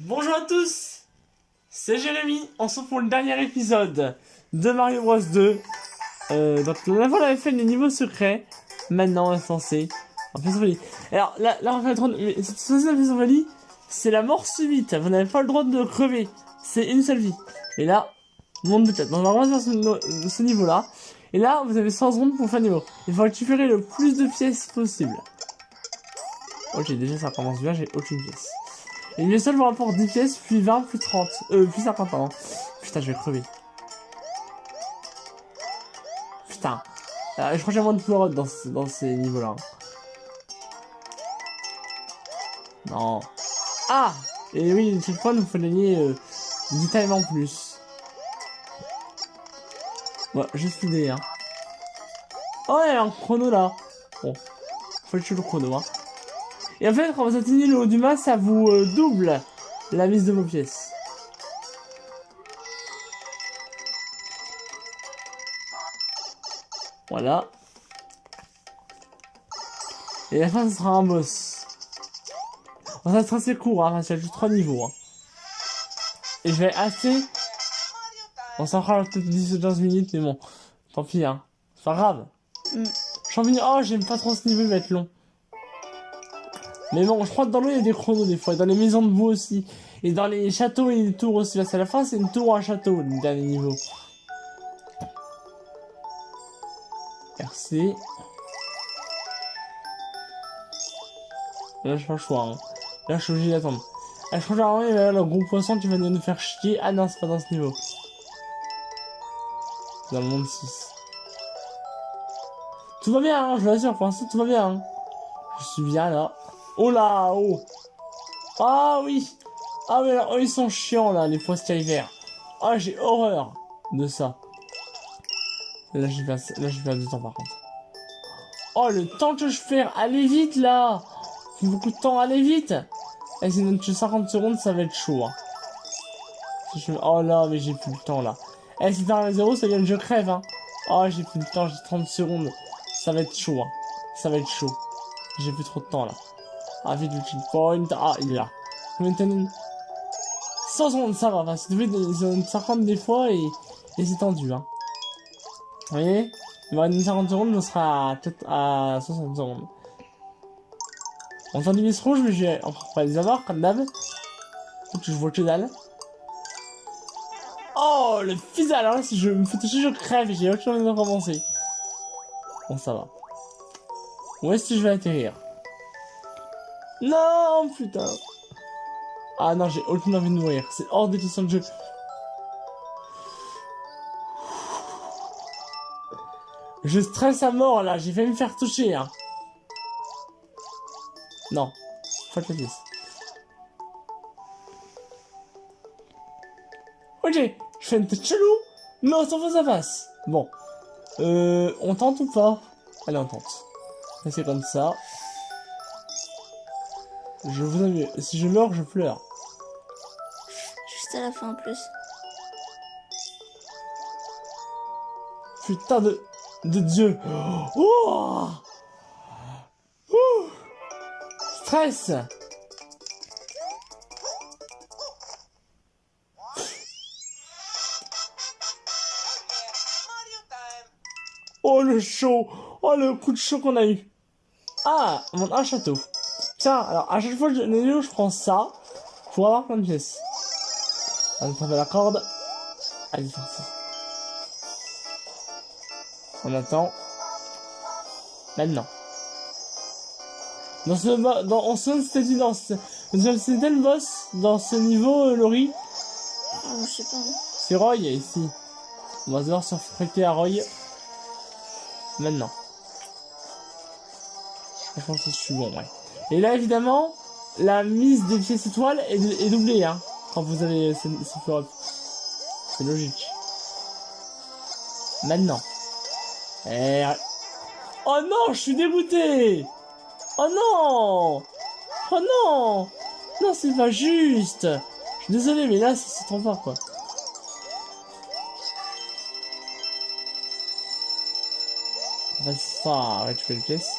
Bonjour à tous, c'est Jérémy, on se retrouve pour le dernier épisode de Mario Bros 2. Donc la fois on avait fait les niveaux secrets, maintenant on est censé en fait folie. Alors là on va faire cette folie, c'est la mort subite, vous n'avez pas le droit de crever, c'est une seule vie. Et là, monde de tête, donc on va faire ce niveau là. Et là vous avez 100 secondes pour faire le niveau. Il faut récupérer le plus de pièces possible. Ok, déjà ça commence bien, j'ai aucune pièce. Et le seul me rapporte 10 pièces, puis 20, puis 30. Puis 50, pardon. Putain, je vais crever. Putain. Je crois que j'ai moins de power dans ces niveaux-là. Non. Ah! Et oui, le checkpoint, il faut gagner 10 times en plus. Ouais, juste l'idée, hein. Oh, il y a un chrono là. Bon. Faut le tuer le chrono, hein. Et en fait, quand vous atteignez le haut du mât, ça vous double la mise de vos pièces. Voilà. Et la fin, ce sera un boss. Bon, ça sera assez court, hein, parce qu'il y a juste 3 niveaux. Hein. Et je vais assez... On s'en fera peut-être 10 ou 15 minutes, mais bon. Tant pis, hein. C'est pas grave. Champignon, oh, j'aime pas trop ce niveau, il va être long. Mais bon, je crois que dans l'eau, il y a des chronos des fois. Et dans les maisons de boue aussi. Et dans les châteaux et les tours aussi. Parce qu'à la fin, c'est une tour ou un château, le dernier niveau. Merci. Là, je pas le choix. Hein. Là, je suis obligé d'attendre. Ah, je crois que genre, il va y avoir le gros poisson qui va venir nous faire chier. Ah non, c'est pas dans ce niveau. Dans le monde 6. Tout va bien, hein, je vous l'assure. Pour l'instant, tout va bien. Hein. Je suis bien là. Oh là, oh. Ah oui. Ah mais là, oh, ils sont chiants là, les poisson verts. Ah, j'ai horreur de ça. Là, j'ai perdu du temps par contre. Oh, le temps que je perds. Allez vite là. J'ai beaucoup de temps, allez vite. Et si notre 50 secondes, ça va être chaud. Hein. Oh là, mais j'ai plus le temps là. Eh, si t'as un 0, ça vient que je crève. Hein. Oh, j'ai plus le temps, j'ai 30 secondes. Ça va être chaud. Hein. Ça va être chaud. J'ai plus trop de temps là. Ah, vite le checkpoint. Ah, il est là. Maintenant, 100 secondes, ça va. C'est devait des 50 des fois et c'est tendu. Hein. Vous voyez? Il va y avoir 50 secondes, on sera peut-être à 60 secondes. On entend des mises rouges, mais je vais pas les avoir comme d'hab. Donc je vois que dalle. Oh, le fils, alors là, si je me fais toucher, je crève, j'ai aucune envie de recommencer. Bon, ça va. Où est-ce que je vais atterrir? Non, putain. Ah non, j'ai aucune envie de mourir. C'est hors de question de jeu. Je stresse à mort, là. J'ai failli me faire toucher, hein. Non. Fuck la pièce. Ok. Je fais une tête chelou. Non, ça va, ça passe. Bon. On tente ou pas? Allez, on tente. C'est comme ça. Je vous avoue, si je meurs, je pleure. Juste à la fin en plus. Putain de Dieu. Oh, oh stress. Oh le chaud. Oh le coup de chaud qu'on a eu. Ah, un château. Tiens, alors à chaque fois que je prends ça pour avoir plein de pièces. On prend la corde. Allez, faire ça. On attend. Maintenant. On se c'était dit c'était le boss dans ce niveau, Laurie. Oh, je sais pas. Hein. C'est Roy ici. On va devoir se affréter à Roy. Maintenant. Je pense que je suis bon, ouais. Et là, évidemment, la mise des pièces étoiles est doublée, hein. Quand vous avez ce fleur. C'est logique. Maintenant. Et... Oh non, je suis dégoûté. Oh non. Oh non. Non, c'est pas juste. Je suis désolé, mais là, c'est trop fort, quoi. On va ça récupérer les pièces.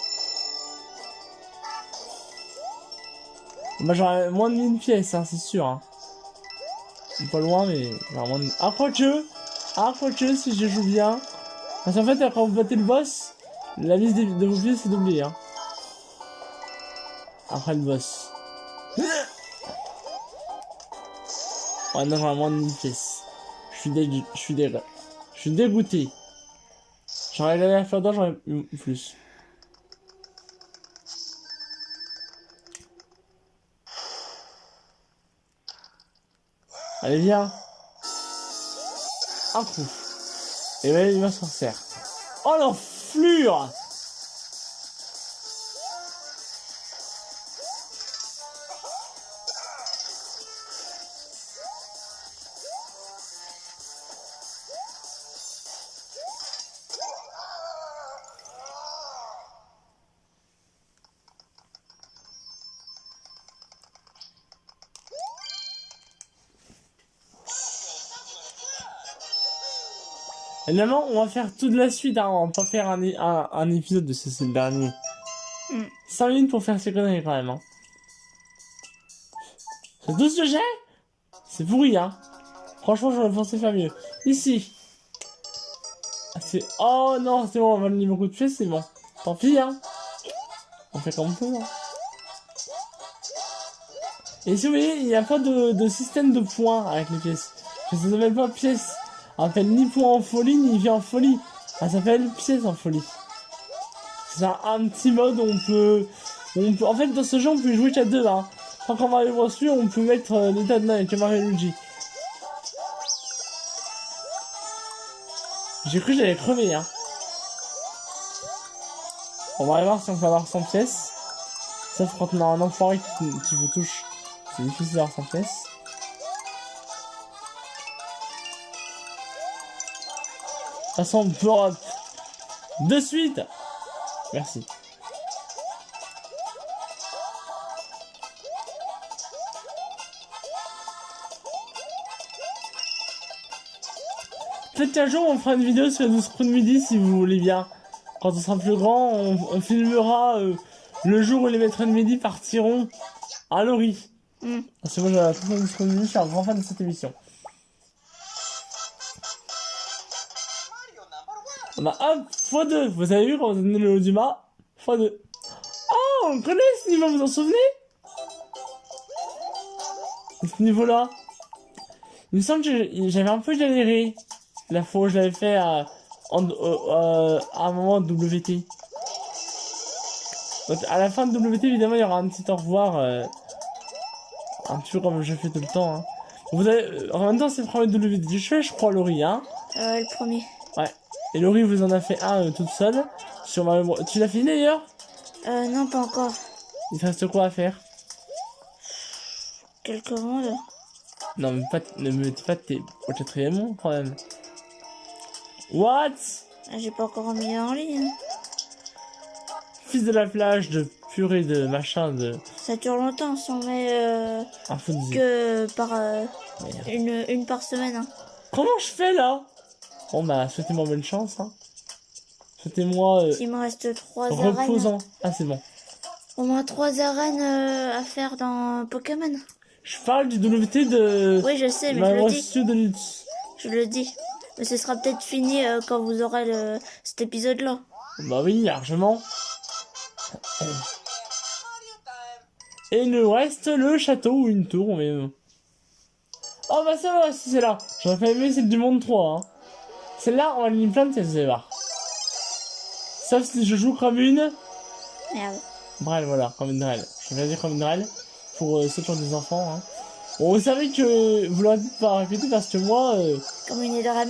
Bah, j'aurais moins de 1000 pièces, hein, c'est sûr. Hein. pas loin, mais vraiment... Ah, quoique, si je joue bien... Parce qu'en fait, quand vous battez le boss, la liste de vos pièces est doublée, hein. Après le boss. Ouais, non, vraiment, une pièce. Je suis dégoûté. J'aurais allé à faire d'or, j'aurais eu plus. Allez, viens. Un coup. Et là, il va s'en sortir. Oh, l'enflure! Évidemment, on va faire toute la suite, hein. On va pas faire un épisode de c'est le dernier. 5 minutes pour faire ces conneries quand même, hein. C'est tout ce que j'ai? C'est pourri, hein. Franchement, j'aurais pensé faire mieux. Ici. Ah, c'est... Oh non, c'est bon, on va le niveau coup de pied, c'est bon. Tant pis, hein. On fait comme on peut, hein. Et si vous voyez, il n'y a pas de système de points avec les pièces. Ça s'appelle pas pièces. Ça s'appelle ni point en folie, ni vie en folie. Ça s'appelle pièces en folie. C'est un petit mode où on peut... En fait, dans ce jeu, on peut jouer qu'à deux, hein. Quand on va aller voir celui, on peut mettre l'état de avec Mario et Luigi. J'ai cru que j'allais crever, hein. On va aller voir si on peut avoir 100 pièces. Sauf quand on a un enfoiré qui vous touche. C'est difficile d'avoir 100 pièces. De toute façon, on peut... De suite. Merci. Peut-être qu'un jour on fera une vidéo sur le Screw de midi si vous voulez bien. Quand on sera plus grand, on filmera le jour où les maîtres de midi partiront à Lori. Parce que moi j'ai la toute de Screw de midi, je suis un grand fan de cette émission. Bah hop, x2, vous avez vu quand vous avez donné le Oduma, x2. Oh, on connaît ce niveau, vous en souvenez? Ce niveau-là. Il me semble que j'avais un peu galéré la fois où je l'avais fait à un moment de WT. Donc, à la fin de WT, évidemment, il y aura un petit au revoir. Un petit peu comme je fais tout le temps. Hein. Vous avez, en même temps, c'est le premier WT que je fais, je crois, Laurie. Hein. Le premier. Ouais. Et Laurie vous en a fait un toute seule. Sur Mario... Tu l'as fini d'ailleurs? Non, pas encore. Il te reste quoi à faire? Quelques mondes. Non, mais pas, ne me dis pas que t'es au 4e monde quand même. What? J'ai pas encore mis en ligne. Fils de la plage, de purée, de machin, de... Ça dure longtemps si on met que par une par semaine. Hein. Comment je fais là? Bon bah, souhaitez-moi bonne chance. Hein. Souhaitez-moi... Il me reste 3 arènes. Reposant. Ah, c'est bon. Au moins 3 arènes à faire dans Pokémon. Je parle du WT de... Oui, je sais, mais je le dis. Je le dis. Mais ce sera peut-être fini quand vous aurez cet épisode-là. Bah oui, largement. Et il nous reste le château ou une tour, mais... Oh bah ça va, si c'est là. J'aurais pas aimé celle du monde 3, hein. Celle-là, on va ligne plein de pièces, vous allez voir. Sauf si je joue comme une... Merde. Drell, voilà, comme une Drell. Je vais dire comme une Drell. Pour ceux qui ont des enfants, hein. Bon, vous savez que... Vous l'aurez pas répéter parce que moi... Comme une Edrem.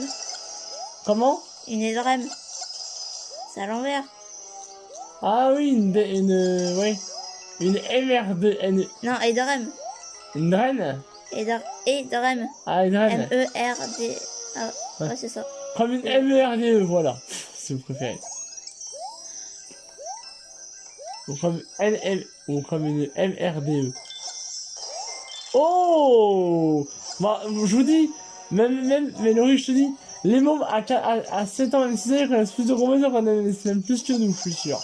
Comment? Une Edrem. C'est à l'envers. Ah oui, oui. Une MRD... Non, Edrem. Une Dren? Edrem. Ah, Dren. M-E-R-D... Ah, ouais, c'est ça. Comme une MERDE, voilà. Si vous préférez. Ou comme ou comme une MRDE. Oh! Bah, je vous dis, mais Laurie, je te dis, les mômes à 7 ans, même 6 ans, ils connaissent plus de combien qu'on connaissent même plus que nous, je suis sûr.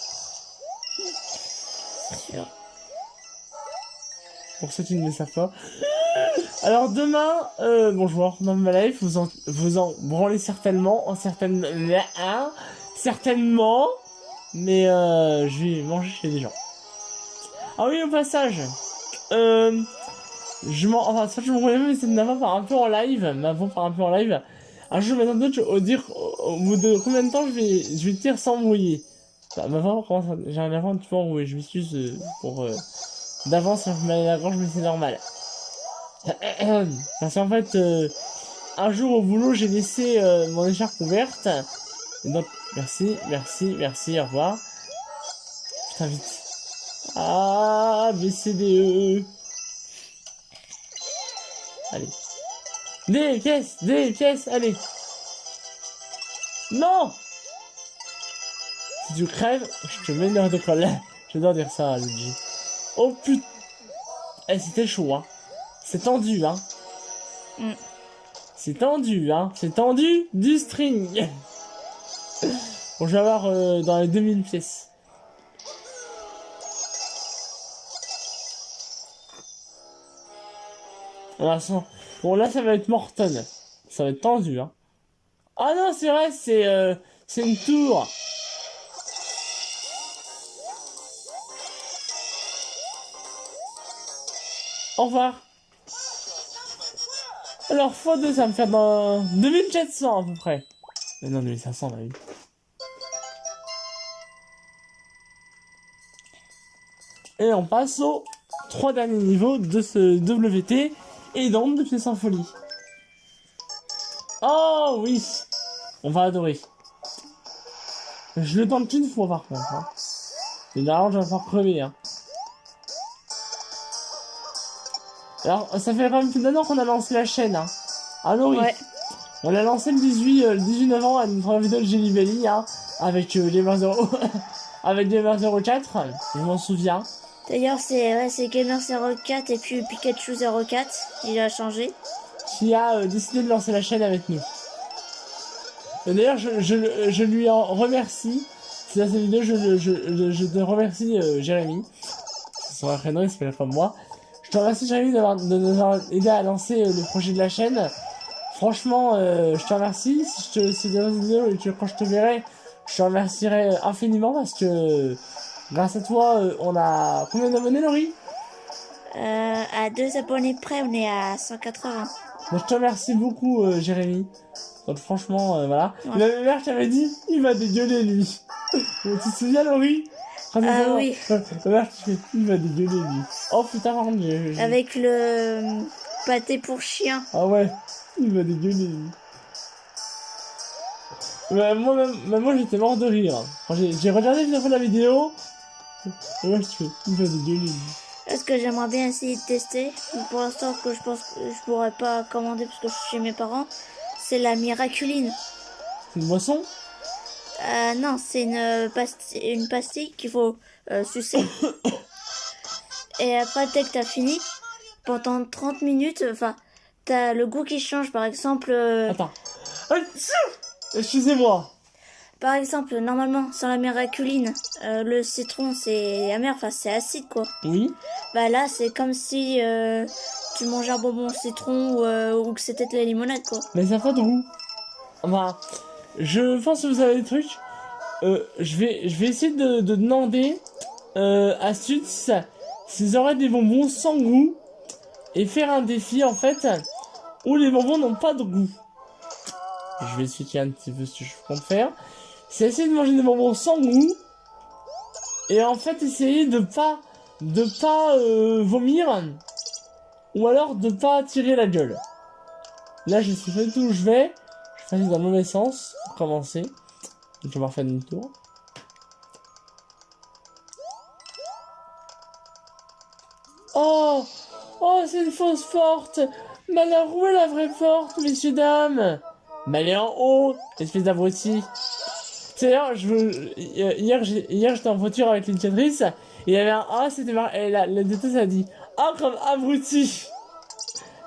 C'est sûr. Pour ceux qui ne le savent pas. Alors demain, bon je vais reprendre ma life, vous en branlez certainement, certainement, mais je vais manger chez des gens. Ah oui, au passage, enfin ça je me remets, mais c'est ma voix part un peu en live, Un jour maintenant d'autres, au bout de combien de temps je vais dire sans brouiller. Bah, ma voix commence, j'ai un avant un petit peu enroué, je m'excuse pour d'avance, ça me fait mal à la gorge, mais c'est normal. Parce qu'en fait, un jour au boulot, j'ai laissé mon écharpe ouverte. Et donc, merci, au revoir. Putain, vite. A, B, C, D, E. Allez. Des pièces, allez. Non! Si tu crèves, je te mets une heure de colle. Je dois dire ça, Luigi. Oh putain. Eh, c'était chaud, hein. C'est tendu, hein. Mm. C'est tendu, hein. C'est tendu du string. Bon, je vais avoir dans les 2000 pièces. Bon, là, ça va être Morton. Ça va être tendu, hein. Ah non, c'est vrai, c'est une tour. Au revoir. Alors, x2, ça va me faire dans 2700 à peu près. Mais non, 2500, là, oui. Et on passe aux 3 derniers niveaux de ce WT et donc de pièces en folie. Oh oui, on va adorer. Je le tente qu'une fois par contre. Hein. Et là, je vais faire crever. Hein. Alors, ça fait quand même plus d'un an qu'on a lancé la chaîne. Hein. Ah non, oui. Ouais. On l'a lancé le 18 novembre à une première vidéo de Jelly Belly, hein, avec Gamer 0... avec Gamer 04, je m'en souviens. D'ailleurs, c'est Gamer 04 et puis Pikachu 04, il a changé. Qui a décidé de lancer la chaîne avec nous. D'ailleurs, je lui en remercie. C'est dans cette vidéo, je te remercie, Jérémy. C'est son prénom, il s'appelle comme moi. Je te remercie, Jérémy, de nous avoir aidé à lancer le projet de la chaîne. Franchement, je te remercie. Si dans cette vidéo et quand je te verrai, je te remercierai infiniment parce que grâce à toi, on a combien d'abonnés, Laurie? À 2 abonnés près, on est à 180. Donc, je te remercie beaucoup, Jérémy. Donc franchement, voilà. Ouais. La mère t'avait dit, il va dégueuler lui. Tu te souviens, Laurie? Ah oui. La mère qui fait, il va dégueuler lui. Oh putain, par contre, Avec le pâté pour chien. Ah ouais, il va dégueuler lui. Mais moi j'étais mort de rire. Quand j'ai regardé plusieurs fois la vidéo, et moi je fais, il va dégueuler lui. Est-ce que j'aimerais bien essayer de tester? Pour l'instant, que je pense que je pourrais pas commander parce que je suis chez mes parents. C'est la Miraculine. C'est une boisson? Non, c'est une pastille qu'il faut sucer. Et après, dès que t'as fini, pendant 30 minutes, enfin, t'as le goût qui change. Par exemple, Attends. Excusez-moi. par exemple, normalement, sans la Miraculine, le citron c'est amer, enfin c'est acide quoi. Oui. Bah là, c'est comme si tu mangeais un bonbon au citron ou que c'était de la limonade quoi. Mais ça n'a pas de goût. Enfin, je pense que vous avez des trucs. Je vais essayer de demander à Suits s'ils auraient des bonbons sans goût et faire un défi en fait où les bonbons n'ont pas de goût. Je vais expliquer un petit peu ce que je compte faire. C'est essayer de manger des bonbons sans goût et en fait essayer de pas vomir ou alors de pas tirer la gueule. Là je sais pas tout où je vais. Je fais dans le mauvais sens pour commencer. Donc, je vais refaire demi-tour. Oh! Oh, c'est une fausse porte! Mais alors, où est la vraie porte, messieurs, dames? Mais elle est en haut, espèce d'abruti. C'est d'ailleurs, hier, j'étais en voiture avec l'initiatrice, et il y avait un A, c'était marqué, et la déteste a dit, A comme abruti!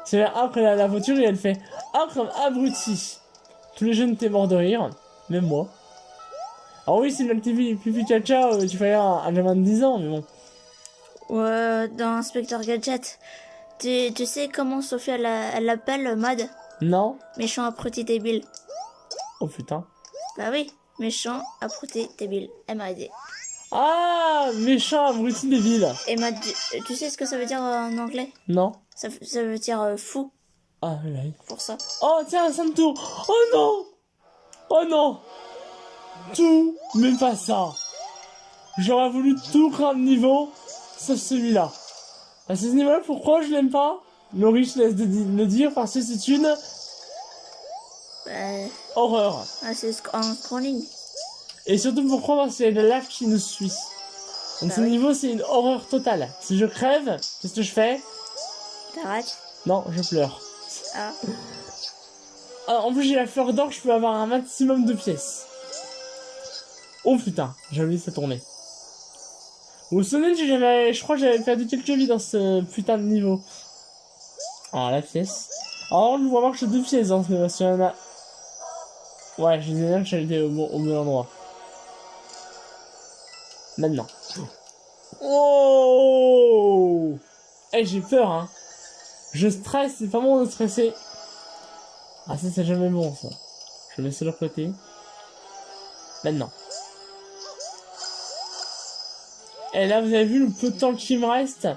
C'est un après la voiture, et elle fait, A comme abruti! Tous les jeunes étaient morts de rire, même moi. Alors oui, c'est une activité pipi caca, tu fais un gamin de 10 ans, mais bon. Dans Inspecteur Gadget. Tu sais comment Sophie elle l'appelle Mad? Non? Méchant abruti débile. Oh putain. Bah oui, méchant abruti débile. Elle m'a aidé. Ah, méchant abruti débile. Et Mad, tu sais ce que ça veut dire en anglais? Non? Ça veut dire fou, Ah, oui. pour ça. Oh, tiens, un Santo. Oh non! Oh non! Tout, mais pas ça. J'aurais voulu tout craindre niveau, sauf celui-là. À ce niveau-là, pourquoi je l'aime pas? Laurie, je te laisse le dire parce que c'est une Bah, horreur. c'est en scrolling. Et surtout pourquoi? Parce qu'il y a de la lave qui nous suit. Donc Bah ce oui. niveau, c'est une horreur totale. Si je crève, qu'est-ce que je fais? T'arrêtes? Non, je pleure. Ah. Ah, en plus, j'ai la fleur d'or, je peux avoir un maximum de pièces. Oh putain, j'ai oublié ça tourner. Vous vous souvenez, je crois que j'avais perdu quelques vies dans ce putain de niveau. Ah, la pièce. Alors, je vois voir que j'ai 2 pièces dans ce niveau, s'il y en a... Ouais, je disais bien que j'allais au bon endroit. Maintenant. Oh! Eh, j'ai peur, hein. Je stresse, c'est pas bon de stresser. Ah, ça, c'est jamais bon, ça. Je mets sur le côté. Maintenant. Et là, vous avez vu le peu de temps qui me reste?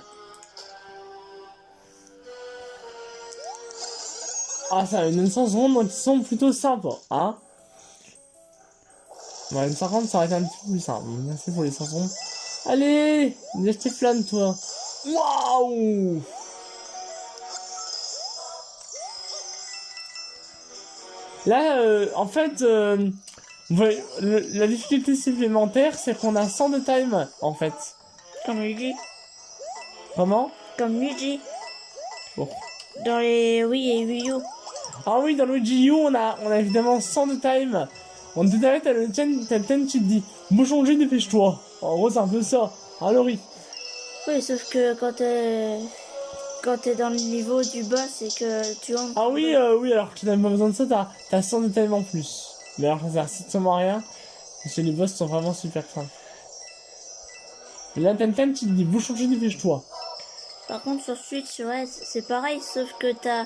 Ah, ça, une 900 secondes qui sont plutôt sympas, hein? Ouais, une 50, ça aurait été un petit peu plus simple. Merci pour les 100 secondes. Allez! Laisse tes flammes, toi. Waouh! Là, en fait, vous voyez, la difficulté supplémentaire, c'est qu'on a 100 de time, en fait. Comme Luigi. Comment? Comme Luigi. Bon. Dans les Wii et Wii U. Ah oui, dans Luigi U, on a évidemment 100 de time. On te dit, t'as le thème qui te dit, bouchon G, dépêche-toi. En gros, c'est un peu ça. Ah, Laurie. Oui, sauf que quand t'es dans le niveau du bas, c'est que tu entres. Ah oui, oui, alors que tu n'as pas besoin de ça, t'as 100 de time en plus. Mais alors, ça sert strictement à rien. Parce que les boss sont vraiment super simples. Mais là, t'as le thème qui te dit, bouchon G, dépêche-toi. Par contre, sur Switch, ouais, c'est pareil, sauf que t'as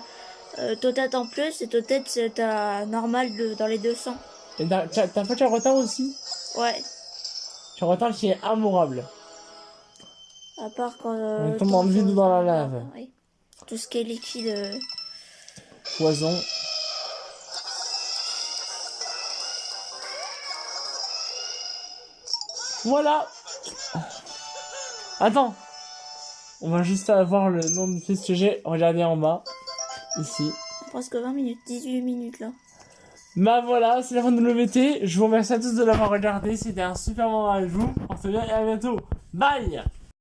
Totat en plus et Totat, t'as normal dans les 200. Et t'as pas de retard aussi? Ouais, Tu retard qui est immourable. à part quand. On tombe dans le vide ou dans la lave. Ouais. Tout ce qui est liquide. Poison. Voilà. Attends. On va juste avoir le nom de pièce que j'ai. Regardez en bas. Ici. Presque 20 minutes, 18 minutes là. Bah voilà, c'est la fin de l'OVT. Je vous remercie à tous de l'avoir regardé. C'était un super moment avec vous. On se dit à bientôt. Bye.